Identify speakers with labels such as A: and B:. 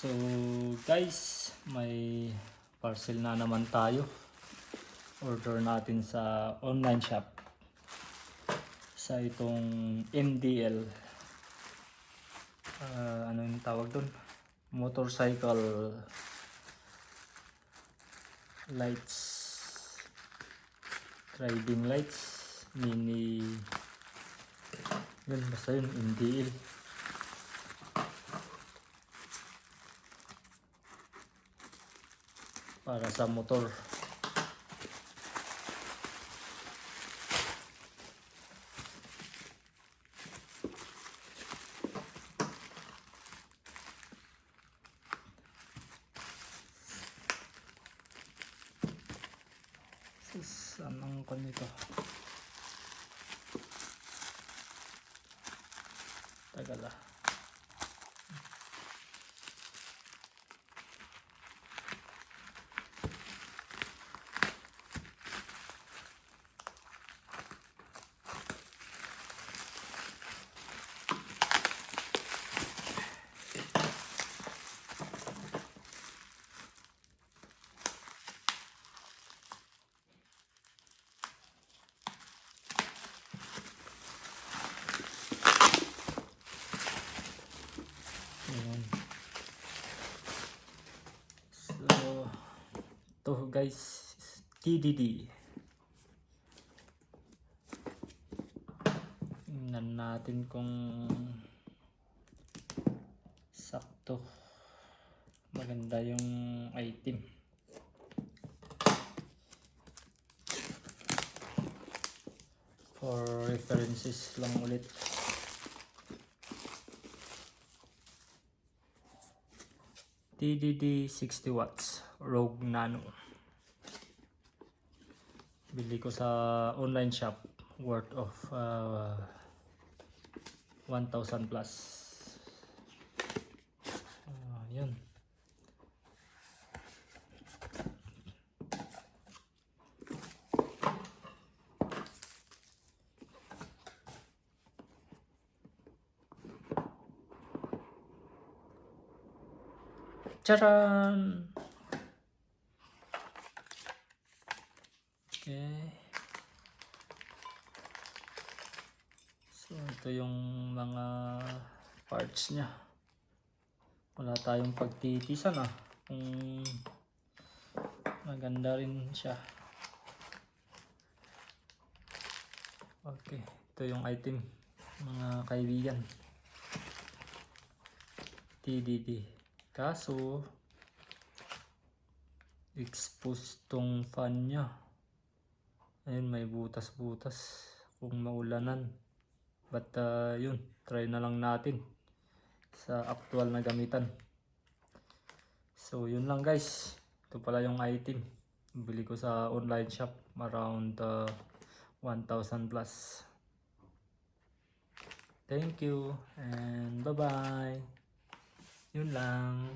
A: So guys, may parcel na naman tayo. Order natin sa online shop. Sa itong MDL. Ano yung tawag doon? Motorcycle lights. Driving lights. Mini. Yun, basta yun, MDL. Para sa motor. Saan ang kon nito? Tagal ah. Ayan. So, ito guys, TDD. Tingnan natin kung sakto. Maganda yung item. For references lang ulit. TDD 60 watts Rogue Nano. Bili ko sa online shop worth of 1,000 plus. Yun. Charan! Okay. So, ito yung mga parts niya. Wala tayong pagtitisan ah. Kung maganda rin siya. Okay. Ito yung item, mga kaibigan. TDD. Kaso exposed tong fan nya. Ayun, may butas-butas kung maulanan. But yun, try na lang natin sa actual na gamitan. So yun lang guys. Ito pala yung item. Bili ko sa online shop around 1,000 plus. Thank you and bye bye. Yun lang.